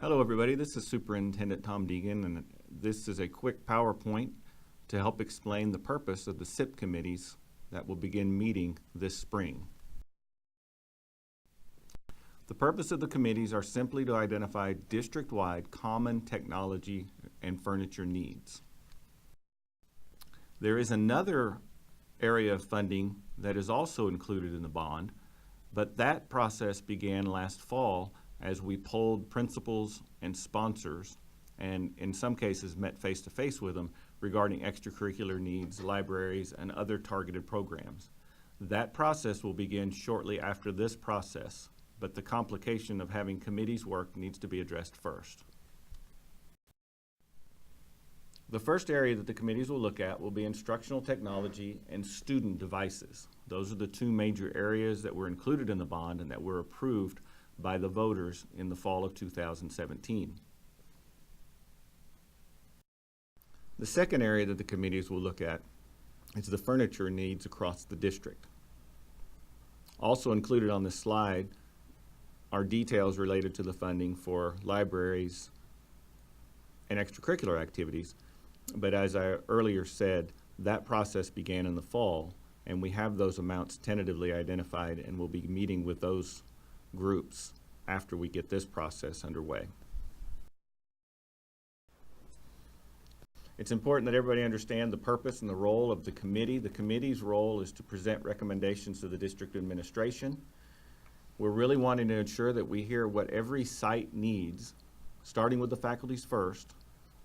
Hello everybody, this is Superintendent Tom Deegan, and this is a quick PowerPoint to help explain the purpose of the SIP committees that will begin meeting this spring. The purpose of the committees are simply to identify district-wide common technology and furniture needs. There is another area of funding that is also included in the bond, but that process began last fall as we polled principals and sponsors, and in some cases met face-to-face with them regarding extracurricular needs, libraries, and other targeted programs. That process will begin shortly after this process, but the complication of having committees work needs to be addressed first. The first area that the committees will look at will be instructional technology and student devices. Those are the two major areas that were included in the bond and that were approved by the voters in the fall of 2017. The second area that the committees will look at is the furniture needs across the district. Also included on this slide are details related to the funding for libraries and extracurricular activities, but as I earlier said, that process began in the fall, and we have those amounts tentatively identified, and we'll be meeting with those groups after we get this process underway. It's important that everybody understand the purpose and the role of the committee. The committee's role is to present recommendations to the district administration. We're really wanting to ensure that we hear what every site needs, starting with the faculties first,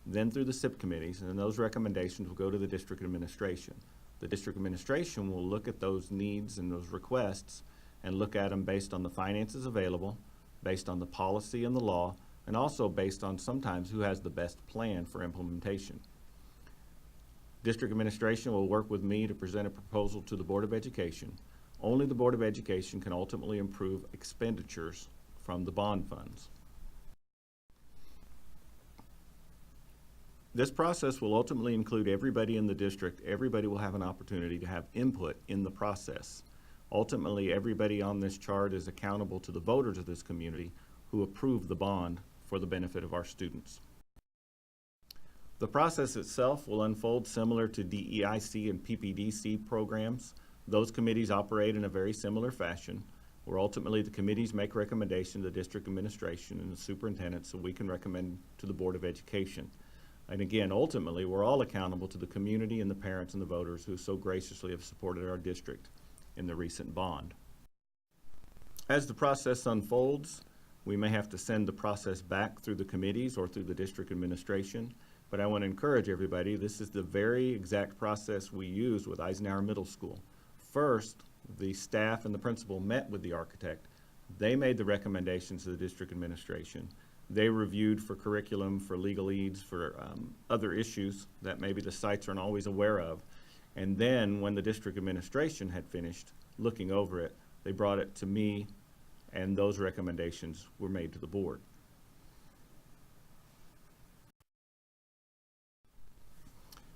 then through the SIP committees, and then those recommendations will go to the district administration. The district administration will look at those needs and those requests and look at them based on the finances available, based on the policy and the law, and also based on sometimes who has the best plan for implementation. District administration will work with me to present a proposal to the Board of Education. Only the Board of Education can ultimately approve expenditures from the bond funds. This process will ultimately include everybody in the district. Everybody will have an opportunity to have input in the process. Ultimately, everybody on this chart is accountable to the voters of this community who approve the bond for the benefit of our students. The process itself will unfold similar to DEIC and PPDC programs. Those committees operate in a very similar fashion, where ultimately the committees make recommendations to the district administration and the superintendent so we can recommend to the Board of Education. And again, ultimately, we're all accountable to the community and the parents and the voters who so graciously have supported our district in the recent bond. As the process unfolds, we may have to send the process back through the committees or through the district administration, but I want to encourage everybody, this is the very exact process we used with Eisenhower Middle School. First, the staff and the principal met with the architect. They made the recommendations to the district administration. They reviewed for curriculum, for legal needs, for other issues that maybe the sites aren't always aware of. And then when the district administration had finished looking over it, they brought it to me, and those recommendations were made to the board.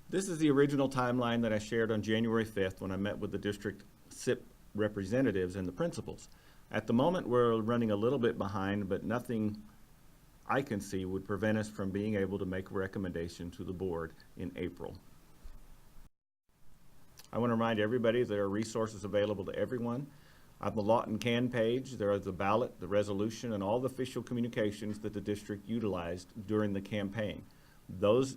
This is the original timeline that I shared on January 5th when I met with the district SIP representatives and the principals. At the moment, we're running a little bit behind, but nothing I can see would prevent us from being able to make a recommendation to the board in April. I want to remind everybody there are resources available to everyone. On the Lawton Can page, there is the ballot, the resolution, and all the official communications that the district utilized during the campaign. Those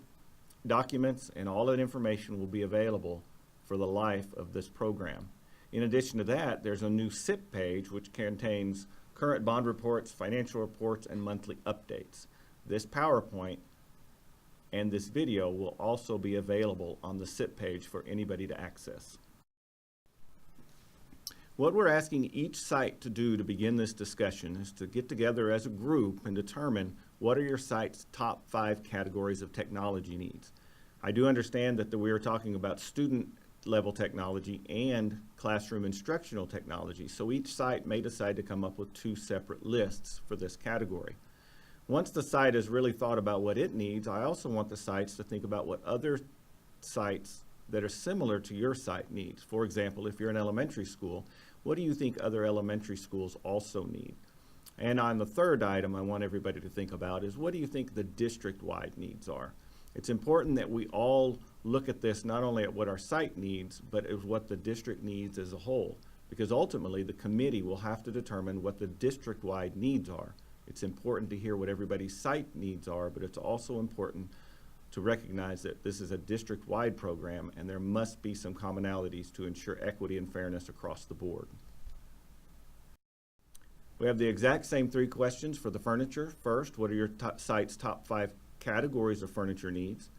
documents and all that information will be available for the life of this program. In addition to that, there's a new SIP page which contains current bond reports, financial reports, and monthly updates. This PowerPoint and this video will also be available on the SIP page for anybody to access. What we're asking each site to do to begin this discussion is to get together as a group and determine what are your site's top 5 categories of technology needs. I do understand that we are talking about student level technology and classroom instructional technology, so each site may decide to come up with 2 separate lists for this category. Once the site has really thought about what it needs, I also want the sites to think about what other sites that are similar to your site needs. For example, if you're an elementary school, what do you think other elementary schools also need? And on the third item I want everybody to think about is, what do you think the district-wide needs are? It's important that we all look at this not only at what our site needs, but as what the district needs as a whole, because ultimately the committee will have to determine what the district-wide needs are. It's important to hear what everybody's site needs are, but it's also important to recognize that this is a district-wide program and there must be some commonalities to ensure equity and fairness across the board. We have the exact same 3 questions for the furniture. First, what are your site's top 5 categories of furniture needs?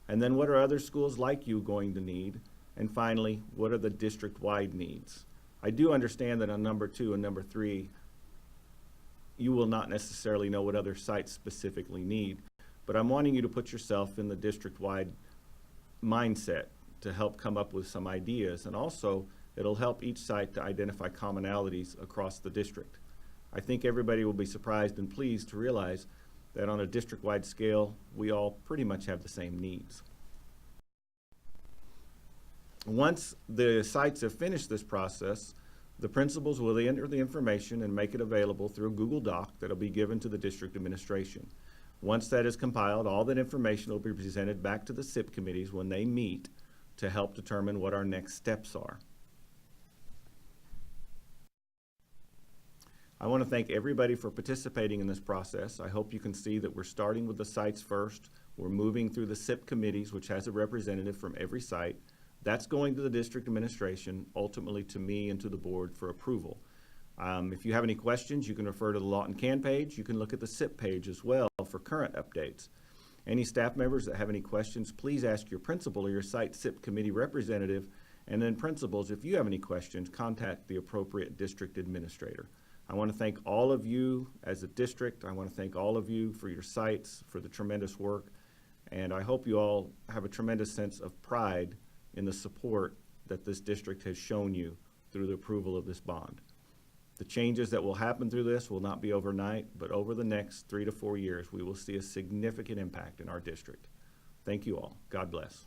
And then what are other schools like you going to need? And finally, what are the district-wide needs? I do understand that on number 2 and number 3, you will not necessarily know what other sites specifically need, but I'm wanting you to put yourself in the district-wide mindset to help come up with some ideas, and also it'll help each site to identify commonalities across the district. I think everybody will be surprised and pleased to realize that on a district-wide scale, we all pretty much have the same needs. Once the sites have finished this process, the principals will enter the information and make it available through a Google Doc that'll be given to the district administration. Once that is compiled, all that information will be presented back to the SIP committees when they meet to help determine what our next steps are. I want to thank everybody for participating in this process. I hope you can see that we're starting with the sites first. We're moving through the SIP committees, which has a representative from every site. That's going to the district administration, ultimately to me and to the board for approval. If you have any questions, you can refer to the Lawton Can page. You can look at the SIP page as well for current updates. Any staff members that have any questions, please ask your principal or your site SIP committee representative. And then principals, if you have any questions, contact the appropriate district administrator. I want to thank all of you as a district. I want to thank all of you for your sites, for the tremendous work. And I hope you all have a tremendous sense of pride in the support that this district has shown you through the approval of this bond. The changes that will happen through this will not be overnight, but over the next 3 to 4 years, we will see a significant impact in our district. Thank you all. God bless.